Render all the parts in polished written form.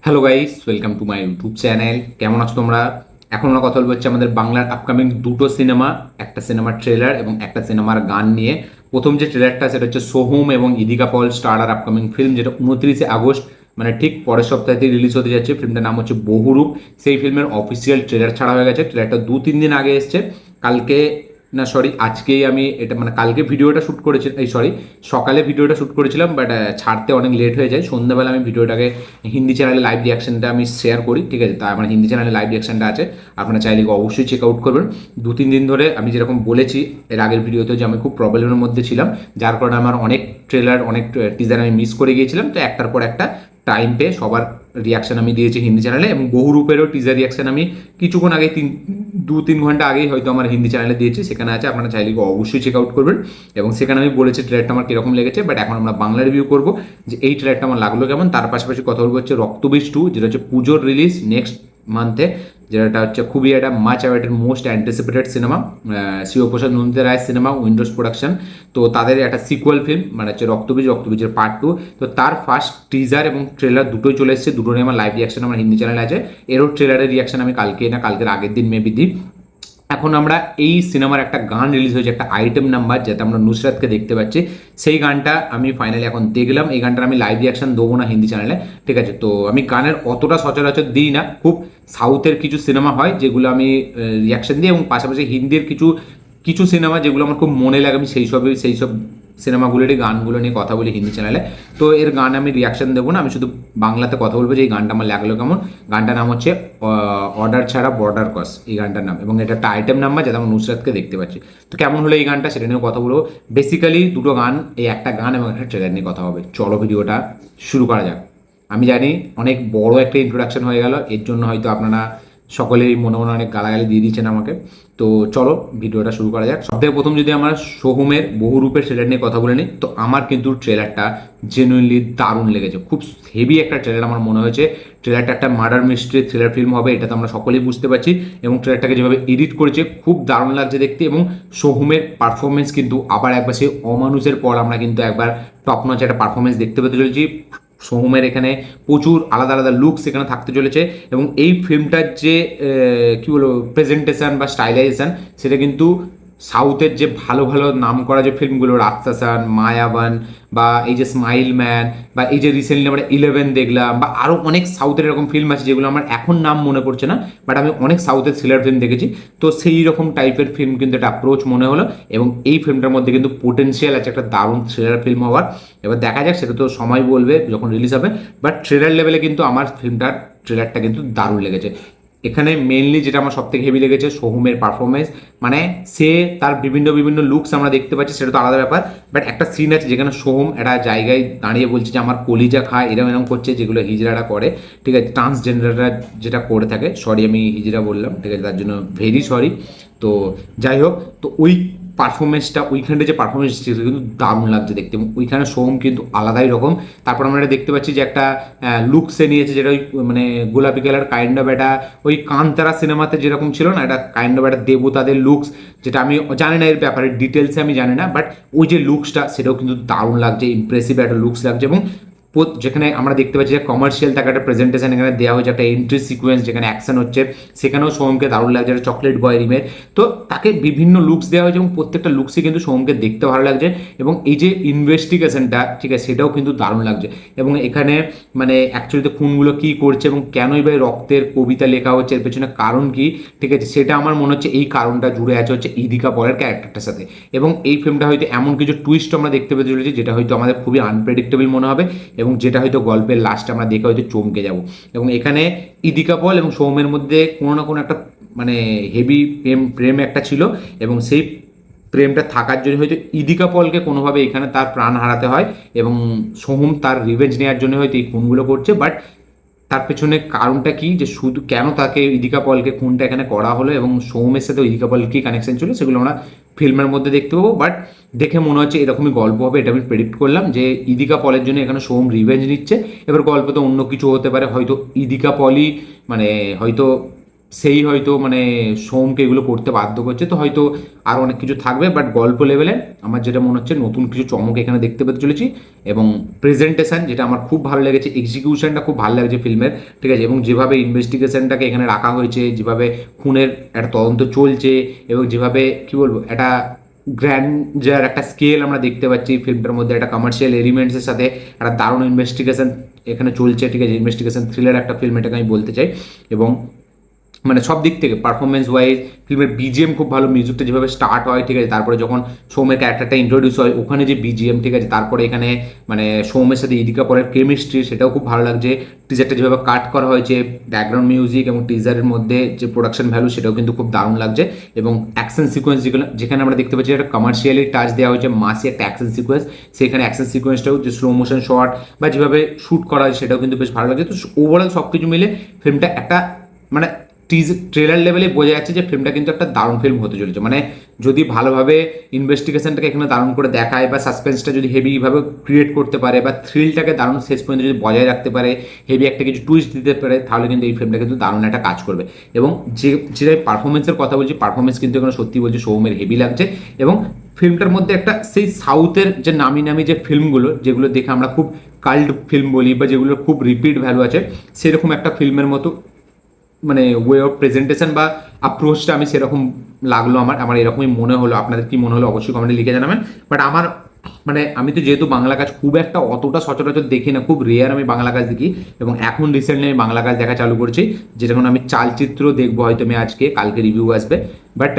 Hello guys, welcome to my YouTube channel. কেমন আছো তোমরা? এখন আমরা কথা বলবো হচ্ছে আমাদের বাংলার আপকামিং দুটো সিনেমা, একটা সিনেমার ট্রেলার এবং একটা সিনেমার গান নিয়ে। প্রথম যে ট্রেলারটা সেটা হচ্ছে সোহম এবং ইদিকা পল স্টার আর আপকামিং ফিল্ম, যেটা 29শে আগস্ট মানে ঠিক পরের সপ্তাহে রিলিজ হতে যাচ্ছে। ফিল্মটার নাম হচ্ছে বহুরূপ। সেই ফিল্মের অফিসিয়াল ট্রেলার ছাড়া হয়ে গেছে। ট্রেলারটা 2-3 দিন আগে এসছে। কালকে না সরি, আজকেই আমি এটা মানে কালকে ভিডিওটা শ্যুট করেছিলাম, এই সরি সকালে ভিডিওটা শ্যুট করেছিলাম, বাট ছাড়তে অনেক লেট হয়ে যায়। সন্ধ্যাবেলা আমি ভিডিওটাকে হিন্দি চ্যানেলে লাইভ রিয়াকশনটা আমি শেয়ার করি, ঠিক আছে? তা আমার হিন্দি চ্যানেলে লাইভ রিয়াকশনটা আছে, আপনারা চাইলে অবশ্যই চেক আউট করবেন। 2-3 দিন ধরে আমি যেরকম বলেছি এর আগের ভিডিওতে যে আমি খুব প্রবলেমের মধ্যে ছিলাম, যার কারণে আমার অনেক ট্রেলার অনেক টিজার আমি মিস করে গিয়েছিলাম। তো একটার পর একটা টাইম পেয়ে সবার রিয়াকশন আমি দিয়েছি হিন্দি চ্যানেলে, এবং বহুরূপেরও টিজার রিয়াকশন আমি কিছুক্ষণ আগে 2-3 ঘন্টা আগেই হয়তো আমার হিন্দি চ্যানেলে দিয়েছি, সেখানে আছে, আপনারা চাইলে অবশ্যই চেক আউট করবেন। এবং সেখানে আমি বলেছি ট্রেলারটা আমার কীরকম লেগেছে। বাট এখন আমরা বাংলা রিভিউ করবো যে এই ট্রেলারটা আমার লাগলো কেমন। তার পাশাপাশি কথা বলবো হচ্ছে রক্তবীজ 2, যেটা হচ্ছে পুজোর রিলিজ নেক্সট মান্থে, যেটা হচ্ছে খুবই একটা much awaited most anticipated cinema, Shiboprosad Nandita Roy cinema, Windows production. তো তাদের একটা সিকুয়াল ফিল্ম মানে হচ্ছে রক্তবীজের পার্ট 2। তো তার ফার্স্ট টিজার এবং ট্রেলার দুটোই চলে এসেছে, দুটো নিয়ে আমার লাইভ রিয়াকশন আমার হিন্দি চ্যানেলে আছে। এরও ট্রেলারের রিয়াকশন আমি কালকের আগের দিন মেবি দিই। এখন আমরা এই সিনেমার একটা গান রিলিজ হয়েছে, একটা আইটেম নাম্বার, যাতে আমরা নুসরাতকে দেখতে পাচ্ছি। সেই গানটা আমি ফাইনালি এখন দেখলাম। এই গানটার আমি লাইভ রিয়াকশন দেবো না হিন্দি চ্যানেলে, ঠিক আছে? তো আমি গানের অতটা সচরাচর দিই না, খুব সাউথের কিছু সিনেমা হয় যেগুলো আমি রিয়াকশন দিই, এবং পাশাপাশি হিন্দির কিছু কিছু সিনেমা যেগুলো আমার খুব মনে লাগে আমি সেই সব সিনেমাগুলোরই গানগুলো নিয়ে কথা বলি হিন্দি চ্যানেলে। তো এর গান আমি রিয়াকশন দেবো না, আমি শুধু বাংলাতে কথা বলবো যে এই গানটা আমার লাগলো কেমন। গানটার নাম হচ্ছে অর্ডার ছাড়া বর্ডার ক্রস, এই গানটার নাম, এবং এটা একটা আইটেম নাম্বার যাতে আমরা নুসরাতকে দেখতে পাচ্ছি। তো কেমন হলো এই গানটা সেটা নিয়েও কথা বলবো। বেসিক্যালি দুটো গান, এই একটা গান এবং একটা ট্রেলার নিয়ে কথা হবে। চলো ভিডিওটা শুরু করা যাক। আমি জানি অনেক বড় একটা ইন্ট্রোডাকশন হয়ে গেল, এর জন্য হয়তো আপনারা সকলেই মনে মনে অনেক গালাগালি দিয়ে দিচ্ছেন আমাকে। তো চলো ভিডিওটা শুরু করা যাক। সবথেকে প্রথম যদি আমরা সোহমের বহুরূপের ট্রেলার নিয়ে কথা বলে নিই, তো আমার কিন্তু ট্রেলারটা জেনুইনলি দারুণ লেগেছে। খুব হেভি একটা ট্রেলার আমার মনে হয়েছে। ট্রেলারটা একটা মার্ডার মিস্ট্রি থ্রিলার ফিল্ম হবে, এটা তো আমরা সকলেই বুঝতে পারছি। এবং ট্রেলারটাকে যেভাবে এডিট করেছে খুব দারুণ লাগছে দেখতে। এবং সোহমের পারফরমেন্স কিন্তু আবার একবার সেই অমানুষের পর আমরা কিন্তু একবার টপ নচ একটা পারফরমেন্স দেখতে পেতে চলেছি। সোহমের এখানে প্রচুর আলাদা আলাদা লুকস এখানে থাকতে চলেছে, এবং এই ফিল্মটার যে কী বলবো প্রেজেন্টেশন বা স্টাইলাইজেশন, সেটা কিন্তু সাউথের যে ভালো ভালো নাম করা যে ফিল্মগুলো, রাতসাসান, মায়াবান, বা এই যে স্মাইল ম্যান, বা এই যে রিসেন্টলি আমরা 11 দেখলাম, বা আরও অনেক সাউথের এরকম ফিল্ম আছে যেগুলো আমার এখন নাম মনে পড়ছে না, বাট আমি অনেক সাউথের থ্রিলার ফিল্ম দেখেছি। তো সেই রকম টাইপের ফিল্ম কিন্তু একটা অ্যাপ্রোচ মনে হলো, এবং এই ফিল্মটার মধ্যে কিন্তু পোটেন্সিয়াল আছে একটা দারুণ থ্রিলার ফিল্ম হওয়ার। এবার দেখা যাক, সেটা তো সময় বলবে যখন রিলিজ হবে। বাট ট্রেলার লেভেলে কিন্তু আমার ট্রেলারটা কিন্তু দারুণ লেগেছে। এখানে মেনলি যেটা আমার সবথেকে হেভি লেগেছে সোহমের পারফরমেন্স, মানে সে তার বিভিন্ন বিভিন্ন লুকস আমরা দেখতে পাচ্ছি, সেটা তো আলাদা ব্যাপার। বাট একটা সিন আছে যেখানে সোহম একটা জায়গায় দাঁড়িয়ে বলছে যে আমার কলিজা খায়, এরম এরম করছে, যেগুলো হিজড়ারা করে, ঠিক আছে? ট্রান্সজেন্ডাররা যেটা করে থাকে, সরি আমি হিজড়া বললাম, ঠিক আছে, তার জন্য ভেরি সরি। তো যাই হোক, তো ওই পারফরমেন্সটা, ওইখানটা যে পারফরমেন্স সেটা কিন্তু দারুণ লাগছে দেখতে, এবং ওইখানে সোহম কিন্তু আলাদাই রকম। তারপর আমরা এটা দেখতে পাচ্ছি যে একটা লুকসে নিয়েছে, যেটা ওই মানে গোলাপি কালার কাইন্ড অফ একটা ওই কান্তারা সিনেমাতে যেরকম ছিল না, এটা কাইন্ড অফ একটা দেবতাদের লুকস, যেটা আমি জানি না এর ব্যাপারে ডিটেলসে আমি জানি না, বাট ওই যে লুকসটা সেটাও কিন্তু দারুণ লাগছে, ইমপ্রেসিভ একটা লুকস লাগছে। এবং যেখানে আমরা দেখতে পাচ্ছি যে কমার্শিয়াল তাকে একটা প্রেজেন্টেশন এখানে দেওয়া হয়েছে, একটা এন্ট্রি সিকোয়েন্স যেখানে অ্যাকশন হচ্ছে, সেখানেও সোহমকে দারুণ লাগছে, একটা চকলেট বয় রিমের। তো তাকে বিভিন্ন লুকস দেওয়া হয়েছে, এবং প্রত্যেকটা লুকসই কিন্তু সোহমকে দেখতে ভালো লাগছে। এবং এই যে ইনভেস্টিগেশনটা, ঠিক আছে, সেটাও কিন্তু দারুণ লাগছে। এবং এখানে মানে অ্যাকচুয়ালিতে খুনগুলো কী করছে এবং কেনই বা রক্তের কবিতা লেখা হচ্ছে, এর পেছনে কারণ কি, ঠিক আছে, সেটা আমার মনে হচ্ছে এই কারণটা জুড়ে আছে হচ্ছে ইদিকা পলের ক্যারেক্টারটার সাথে। এবং এই ফিল্মটা হয়তো এমন কিছু টুইস্ট আমরা দেখতে পেতে চলেছি যেটা হয়তো আমাদের খুবই আনপ্রেডিক্টেবল মনে হবে, এবং যেটা হয়তো গল্পের লাস্টে আমরা দেখে হয়তো চমকে যাব। এবং এখানে ইদিকা পল এবং সৌমের মধ্যে কোনো না কোনো একটা মানে হেভি প্রেম একটা ছিল, এবং সেই প্রেমটা থাকার জন্য হয়তো ইদিকা পলকে কোনোভাবে এখানে তার প্রাণ হারাতে হয়, এবং সোহম তার রিভেঞ্জ নেওয়ার জন্য হয়তো এই খুনগুলো করছে। বাট তার পেছনে কারণটা কি, যে শুধু কেন তাকে ইদিকা পলকে খুনটা এখানে করা হলো, এবং সৌমের সাথে ইদিকা পলের কী কানেকশন ছিল, সেগুলো আমরা ফিল্মের মধ্যে দেখতে পাবো। বাট দেখে মনে হচ্ছে এরকমই গল্প হবে, এটা আমি প্রেডিক্ট করলাম যে ইদিকা পলের জন্য এখানে সোম রিভেঞ্জ নিচ্ছে। এবার গল্প তো অন্য কিছু হতে পারে, হয়তো ইদিকা পলই মানে হয়তো সেই হয়তো মানে সোমকে এগুলো করতে বাধ্য করছে, তো হয়তো আরও অনেক কিছু থাকবে, বাট গল্প লেভেলে আমার যেটা মনে হচ্ছে নতুন কিছু চমক এখানে দেখতে পেতে চলেছি। এবং প্রেজেন্টেশন যেটা আমার খুব ভালো লেগেছে, এক্সিকিউশনটা খুব ভালো লাগছে ফিল্মের, ঠিক আছে, এবং যেভাবে ইনভেস্টিগেশনটাকে এখানে রাখা হয়েছে, যেভাবে খুনের একটা তদন্ত চলছে, এবং যেভাবে কি বলবো একটা গ্র্যান্ডার একটা স্কেল আমরা দেখতে পাচ্ছি ফিল্মটার মধ্যে, একটা কমার্শিয়াল এলিমেন্টসের সাথে একটা দারুণ ইনভেস্টিগেশন এখানে চলছে, ঠিক আছে, ইনভেস্টিগেশন থ্রিলার একটা ফিল্ম, এটাকে আমি বলতে চাই। এবং মানে সব দিক থেকে পারফরমেন্স ওয়াইজ ফিল্মের বিজিএম খুব ভালো, মিউজিকটা যেভাবে স্টার্ট হয়, ঠিক আছে, তারপরে যখন সৌমের ক্যারেক্টারটা ইন্ট্রোডিউস হয় ওখানে যে বিজিএম, ঠিক আছে, তারপরে এখানে মানে সৌমের সাথে ইদিকা পরের কেমিস্ট্রি, সেটাও খুব ভালো লাগছে। টিজারটা যেভাবে কাট করা হয়েছে, ব্যাকগ্রাউন্ড মিউজিক এবং টিজারের মধ্যে যে প্রোডাকশন ভ্যালু, সেটাও কিন্তু খুব দারুণ লাগছে। এবং অ্যাকশন সিকোয়েন্স যেখানে আমরা দেখতে পাচ্ছি একটা কমার্শিয়ালি টাচ দেওয়া হয়েছে, মাসি একটা অ্যাকশন সিকোয়েন্স, সেখানে অ্যাকশন সিকোয়েন্সটাও যে স্লো মোশন শট বা যেভাবে শ্যুট করা হয় সেটাও কিন্তু বেশ ভালো লাগছে। তো ওভারঅল সব কিছু মিলে ফিল্মটা একটা মানে ট্রেলার লেভেলে বোঝা যাচ্ছে যে ফিল্মটা কিন্তু একটা দারুণ ফিল্ম হতে চলেছে। মানে যদি ভালোভাবে ইনভেস্টিগেশনটাকে এখানে দারুণ করে দেখায়, বা সাসপেন্সটা যদি হেভিভাবে ক্রিয়েট করতে পারে, বা থ্রিলটাকে দারুণ শেষ পর্যন্ত যদি বজায় রাখতে পারে, হেভি একটা কিছু টুইস্ট দিতে পারে, তাহলে কিন্তু এই ফিল্মটা কিন্তু দারুণ একটা কাজ করবে। এবং যেটা পারফরমেন্সের কথা বলছি, পারফরমেন্স কিন্তু এখানে সত্যি বলছি সৌমের হেভি লাগছে। এবং ফিল্মটার মধ্যে একটা সেই সাউথের যে নামি নামি যে ফিল্মগুলো, যেগুলো দেখে আমরা খুব কাল্ট ফিল্ম বলি, বা যেগুলোর খুব রিপিট ভ্যালু আছে, সেরকম একটা ফিল্মের মতো মানে ওয়ে অফ প্রেজেন্টেশন বা অ্যাপ্রোচটা আমি সেরকম লাগলো, আমার এরকমই মনে হলো। আপনাদের কি মনে হলো অবশ্যই কমেন্টে লিখে জানাবেন। বাট আমার মানে আমি তো যেহেতু বাংলা কাজ খুব একটা অতটা সচরাচর দেখি না, খুব রেয়ার আমি বাংলা কাজ দেখি, এবং এখন রিসেন্টলি আমি বাংলা কাজ দেখা চালু করছি, যেটা আমি চালচিত্র দেখবো হয়তো আমি আজকে, কালকে রিভিউ আসবে। বাট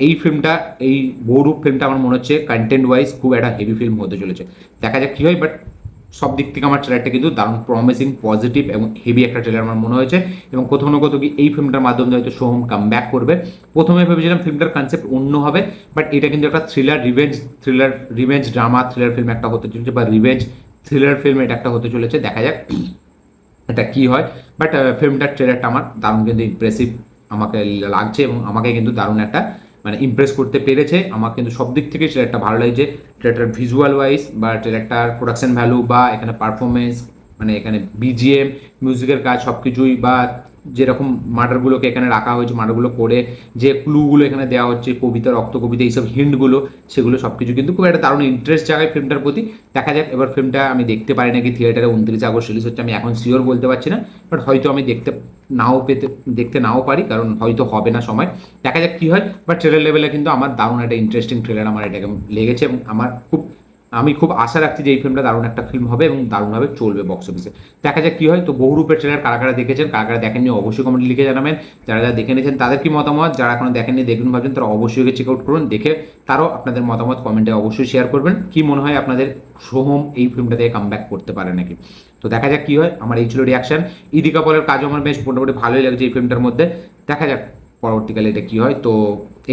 এই ফিল্মটা, এই বহুরূপ ফিল্মটা আমার মনে হচ্ছে কন্টেন্ট ওয়াইজ খুব একটা হেভি ফিল্ম হতে চলেছে। দেখা যাক কী হয়। বাট সব দিক থেকে আমার ট্রেলারটা কিন্তু দারুণ প্রমিসিং, পজিটিভ এবং হেভি একটা ট্রেলার আমার মনে হয়েছে। এবং কোথাও না কোথাও কি এই ফিল্মটার মাধ্যমে হয়তো সোহম কাম ব্যাক করবে। প্রথমে ভেবেছিলাম ফিল্মটার কনসেপ্ট অন্য হবে, বাট এটা কিন্তু একটা রিভেঞ্জ ড্রামা থ্রিলার ফিল্ম একটা হতে চলেছে, বা রিভেঞ্জ থ্রিলার ফিল্ম এটা একটা হতে চলেছে। দেখা যাক এটা কি হয়। বাট ফিল্মটার ট্রেলারটা আমার দারুণ কিন্তু ইমপ্রেসিভ আমাকে লাগছে, এবং আমাকে কিন্তু দারুণ একটা মানে ইমপ্রেস করতে পেরেছে। আমার কিন্তু সব দিক থেকে ট্রেলারটা ভালো লাগছে। ট্রেলারটার ভিজুয়াল ওয়াইজ, বা ট্রেলারটার প্রোডাকশন ভ্যালু, বা এখানে পারফরমেন্স, মানে এখানে বিজিএম, মিউজিকের কাজ, সব কিছুই, বা যেরকম মার্ডারগুলোকে এখানে রাখা হয়েছে, মার্ডারগুলো করে যে ক্লুগুলো এখানে দেওয়া হচ্ছে, কবিতা, রক্ত কবিতা, এইসব হিন্টগুলো, সেগুলো সব কিছু কিন্তু খুব একটা দারুণ ইন্টারেস্ট জায়গায় ফিল্মটার প্রতি। দেখা যাক এবার ফিল্মটা আমি দেখতে পারি নাকি থিয়েটারে 29 আগস্ট রিলিজ হচ্ছে, আমি এখন শিওর বলতে পারছি না। বাট হয়তো আমি দেখতে নাও পারি, কারণ হয়তো হবে না সময়। দেখা যাক কী হয়। বাট ট্রেলার লেভেলে কিন্তু আমার দারুণ একটা ইন্টারেস্টিং ট্রেলার আমার এটাকে লেগেছে, এবং আমি খুব আশা রাখছি যে এই ফিল্মটা দারুণ একটা ফিল্ম হবে এবং দারুণভাবে চলবে বক্স অফিসে। দেখা যাক কী হয়। তো বহুরূপের ট্রেলার কারা কারা দেখেছেন, কারা কারা দেখেননি, অবশ্যই কমেন্টে লিখে জানাবেন। যারা যারা দেখে নিয়েছেন তাদের কি মতামত, যারা এখনো দেখেননি দেখবেন ভাবছেন, তারা অবশ্যই চেক আউট করুন, দেখে তারাও আপনাদের মতামত কমেন্টে অবশ্যই শেয়ার করবেন। কি মনে হয় আপনাদের, সোহম এই ফিল্মটা থেকে কাম ব্যাক করতে পারে নাকি? তো দেখা যাক কী হয়। আমার এই ছিল রিয়াকশন। ইদিকা পলের কাজও আমার বেশ মোটামুটি ভালোই লাগছে এই ফিল্মটার মধ্যে। দেখা যাক পরবর্তীকালে এটা কী হয়। তো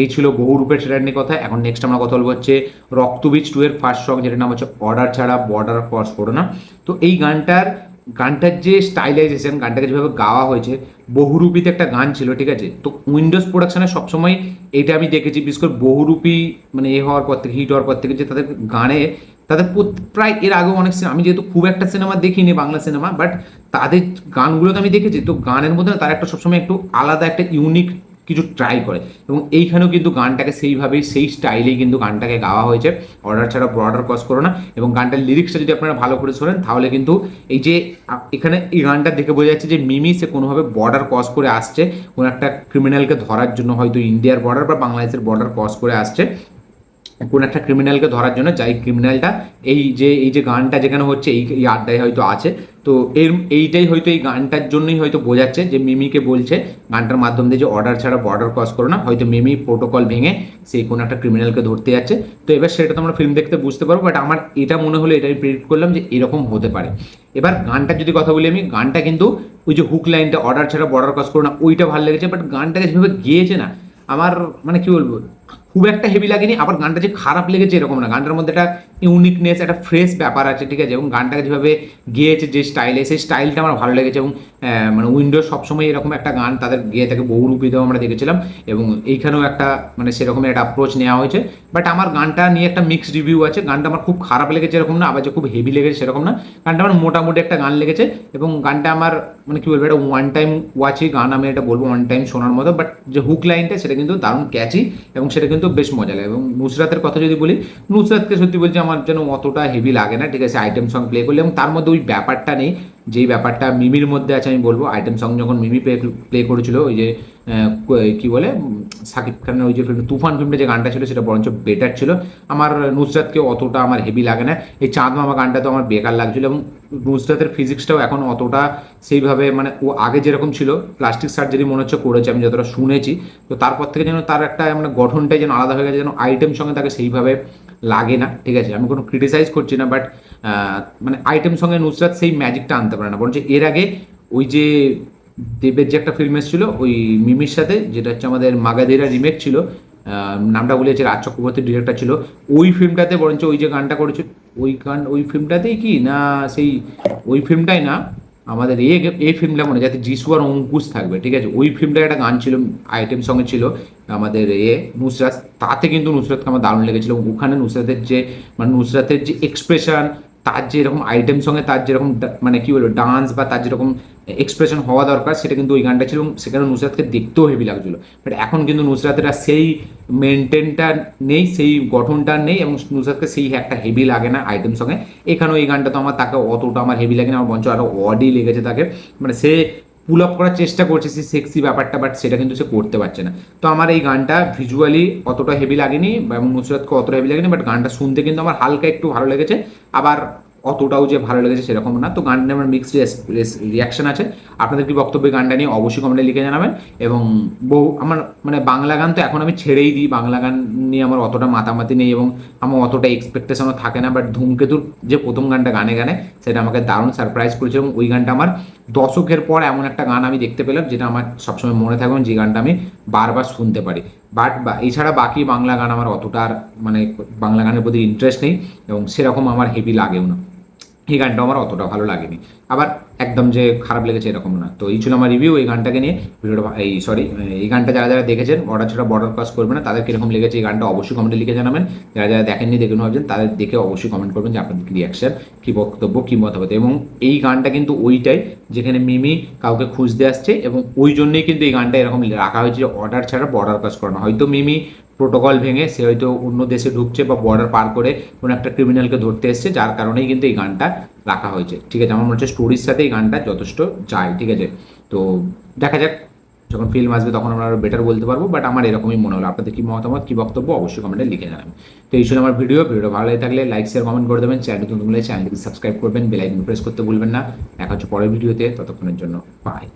এই ছিল বহুরূপের ট্রেলার নিয়ে কথা। এখন নেক্সট আমরা কথা বলবো হচ্ছে রক্তবীজ 2 এর ফার্স্ট সং, যেটার নাম হচ্ছে অর্ডার ছাড়া বর্ডার ক্রস করো না। তো এই গানটার যে স্টাইলাইজেশন, গানটাকে যেভাবে গাওয়া হয়েছে, বহুরূপীতে একটা গান ছিল, ঠিক আছে, তো উইন্ডোজ প্রোডাকশনে সবসময় এটা আমি দেখেছি, বিশেষ করে বহুরূপী মানে হওয়ার পর থেকে, হিট হওয়ার পর থেকে, যে তাদের গানে তাদের প্রায় এর আগেও অনেক সিনেমা, আমি যেহেতু খুব একটা সিনেমা দেখিনি বাংলা সিনেমা, বাট তাদের গানগুলো তো আমি দেখেছি। তো গানের মধ্যে তারা একটা সবসময় একটু আলাদা একটা ইউনিক কিছু ট্রাই করে, এবং এইখানেও কিন্তু গানটাকে সেইভাবেই সেই স্টাইলেই কিন্তু গানটাকে গাওয়া হয়েছে, অর্ডার ছাড়া বর্ডার ক্রস করো না। এবং গানটার লিরিক্সটা যদি আপনারা ভালো করে শোনেন, তাহলে কিন্তু এই যে এখানে এই গানটা দেখে বোঝা যাচ্ছে যে মিমি সে কোনোভাবে বর্ডার ক্রস করে আসছে, কোনো একটা ক্রিমিনালকে ধরার জন্য, হয়তো ইন্ডিয়ার বর্ডার বা বাংলাদেশের বর্ডার ক্রস করে আসছে কোন একটা ক্রিমিনালকে ধরার জন্য, যাই ক্রিমিনালটা এই যে গানটা যেখানে হচ্ছে এই আড্ডায় হয়তো আছে। তো এইটাই হয়তো এই গানটার জন্যই হয়তো বোঝাচ্ছে যে মিমিকে বলছে গানটার মাধ্যম দিয়ে যে অর্ডার ছাড়া বর্ডার ক্রস করো না, হয়তো মিমি প্রোটোকল ভেঙে সেই কোনো একটা ক্রিমিনালকে ধরতে যাচ্ছে। তো এবার সেটা তো আমরা ফিল্ম দেখতে বুঝতে পারবো, বাট আমার এটা মনে হলো, এটাই প্রেডিক্ট করলাম যে এরকম হতে পারে। এবার গানটার যদি কথা বলি আমি, গানটা কিন্তু ওই যে হুক লাইনটা অর্ডার ছাড়া বর্ডার ক্রস করো না, ওইটা ভালো লেগেছে। বাট গানটাকে যেভাবে গিয়েছে না, আমার মানে কি বলবো, খুব একটা হেভি লাগেনি, আবার গানটা যে খারাপ লেগেছে এরকম না। গানটার মধ্যে একটা ইউনিকনেস, একটা ফ্রেশ ব্যাপার আছে, ঠিক আছে। এবং গানটাকে যেভাবে গেয়েছে, যে স্টাইলে, সেই স্টাইলটা আমার ভালো লেগেছে। এবং মানে উইন্ডোজ সবসময় এরকম একটা গান তাদের গেয়ে থাকে, বহুরূপীতেও আমরা দেখেছিলাম, এবং এইখানেও একটা মানে সেরকমের একটা অ্যাপ্রোচ নেওয়া হয়েছে। বাট আমার গানটা নিয়ে একটা মিক্সড রিভিউ আছে। গানটা আমার খুব খারাপ লেগেছে এরকম না, আবার যে খুব হেভি লেগেছে সেরকম না। গানটা আমার মোটামুটি একটা গান লেগেছে, এবং গানটা আমার মানে কি বলবো, এটা ওয়ান টাইম ওয়াচই গান, আমি এটা বলবো ওয়ান টাইম শোনার মতো। বাট যে হুক লাইনটা সেটা কিন্তু দারুণ ক্যাচি, এবং সেটা কিন্তু বেশ মজা লাগে। এবং নুসরাতের কথা যদি বলি, নুসরাতকে সত্যি বলছি আমার যেন অতটা হেভি লাগে না, ঠিক আছে, আইটেম সং প্লে করলে। এবং তার মধ্যে ওই ব্যাপারটা নেই যেই ব্যাপারটা মিমির মধ্যে আছে। আমি বলবো আইটেম সং যখন মিমি প্লে করেছিল, ওই যে কি বলে সাকিব খানের ওই যে ফিল্ম তুফান ফিল্মে যে গানটা ছিল, সেটা বরঞ্চ বেটার ছিল। আমার নুসরাতকে অতটা আমার হেভি লাগে না। এই চাঁদ মামা গানটা তো আমার বেকার লাগছিল। এবং নুসরাতের ফিজিক্সটাও এখন অতটা সেইভাবে মানে ও আগে যেরকম ছিল, প্লাস্টিক সার্জারি মনে হচ্ছে করেছে আমি যতটা শুনেছি। তো তারপর থেকে যেন তার একটা মানে গঠনটাই যেন আলাদা হয়ে গেছে, যেন আইটেম সঙ্গে তাকে সেইভাবে লাগে না, ঠিক আছে। আমি কোনো ক্রিটিসাইজ করছি না, বাট মানে আইটেম সঙ্গে নুসরাত সেই ম্যাজিকটা আনতে পারে না। বরঞ্চ এর আগে ওই যে দেবের যে একটা ফিল্ম এসেছিল ওই মিমির সাথে, যেটা হচ্ছে আমাদের মাগাধীরা রিমেক ছিল, নামটা বলেছে, রাজ চক্রবর্তীর ডিরেক্টর ছিল। ওই ফিল্মটাতে বরঞ্চ ওই যে গানটা করেছে, ওই ফিল্মটাতেই কি না সেই ওই ফিল্মটাই না, আমাদের এই ফিল্মটা মনে যাতে যিশু আর অঙ্কুশ থাকবে, ঠিক আছে। ওই ফিল্মটায় একটা গান ছিল, আইটেম সঙ্গে ছিল আমাদের নুসরাত। তাতে কিন্তু নুসরাতকে আমার দারুণ লেগেছিল। ওখানে নুসরাতের যে মানে নুসরাতের যে এক্সপ্রেশন, তার যে এরকম আইটেম সঙ্গে তার যেরকম মানে কি বলবো ডান্স বা তার যেরকম এক্সপ্রেশন হওয়া দরকার, সেটা কিন্তু ওই গানটা ছিল। এবং সেখানে নুসরাতকে দেখতেও হেভি লাগছিল। বাট এখন কিন্তু নুসরাতের আর সেই মেনটেনটা নেই, সেই গঠনটা নেই, এবং নুসরাতকে সেই একটা হেভি লাগে না আইটেম সঙ্গে। এখানেও এই গানটা তো আমার তাকে অতটা আমার হেভি লাগে না, আমার বঞ্চ আরও অডই লেগেছে তাকে। মানে সে পুল আপ করার চেষ্টা করছে সেই সেক্সি ব্যাপারটা, বাট সেটা কিন্তু সে করতে পারছে না। তো আমার এই গানটা ভিজুয়ালি অতটা হেভি লাগেনি, এবং নুসরাতকে অতটা হেভি লাগেনি, বাট গানটা শুনতে কিন্তু আমার হালকা একটু ভালো লেগেছে। আবার অতটাও যে ভালো লেগেছে সেরকম না। তো গানটা আমার মিক্সড রিয়াকশন আছে। আপনাদের কি বক্তব্য গানটা নিয়ে অবশ্যই কমেন্টে লিখে জানাবেন। এবং আমার মানে বাংলা গান তো এখন আমি ছেড়েই দিই, বাংলা গান নিয়ে আমার অতটা মাতামাতি নেই, এবং আমার অতটা এক্সপেকটেশনও থাকে না। বাট ধূমকেতুর যে প্রথম গানটা গানে গানে, সেটা আমাকে দারুণ সারপ্রাইজ করেছে। এবং ওই গানটা আমার দশকের পর এমন একটা গান আমি দেখতে পেলাম, যেটা আমার সবসময় মনে থাকবে, যে গানটা আমি বারবার শুনতে পারি। বাট এছাড়া বাকি বাংলা গান আমার অতটা আর মানে বাংলা গানের প্রতি ইন্টারেস্ট নেই, এবং সেরকম আমার হেভি লাগেও না। এই গানটা আমার অতটা ভালো লাগেনি, আবার একদম যে খারাপ লেগেছে এরকম না। তো এই ছিল আমার রিভিউ এই গানটাকে নিয়ে। ভিডিওটা এই গানটা যারা যারা দেখেছেন, অর্ডার ছাড়া বর্ডার ক্রস করবে না, তাদের কিরকম লেগেছে এই গানটা অবশ্যই কমেন্টে লিখে জানাবেন। যারা যারা দেখেননি, দেখুন ভাবছেন, তাদের দেখে অবশ্যই কমেন্ট করবেন যে আপনাদের কি রিয়াকশন, কি বক্তব্য, কি মতামত। এবং এই গানটা কিন্তু ওইটাই যেখানে মিমি কাউকে খুঁজতে আসছে, এবং ওই জন্যই কিন্তু এই গানটা এরকম রাখা হয়েছে যে অর্ডার ছাড়া বর্ডার ক্রস করানো। হয়তো মিমি প্রোটোকল ভেঙে সে হয়তো অন্য দেশে ঢুকছে বা বর্ডার পার করে কোনো একটা ক্রিমিনালকে ধরতে এসছে, যার কারণেই কিন্তু এই গানটা রাখা হয়েছে, ঠিক আছে। আমার মনে হচ্ছে স্টোরির সাথে এই গানটা যথেষ্ট যায়, ঠিক আছে। তো দেখা যাক, যখন ফিল্ম আসবে তখন আমরা আরও বেটার বলতে পারবো। বাট আমার এরকমই মনে হলো। আপনাদের কি মতামত, কি বক্তব্য, অবশ্যই কমেন্টে লিখে জানাবেন। তো এই ছিল আমার ভিডিওটা ভালো লাগে থাকলে লাইক শেয়ার কমেন্ট করে দেবেন। চ্যানেলটি নতুন হলে চ্যানেলটিকে সাবস্ক্রাইব করবেন, বেল আইকন প্রেস করতে ভুলবেন না। দেখা হচ্ছে পরের ভিডিওতে, ততক্ষণের জন্য বাই।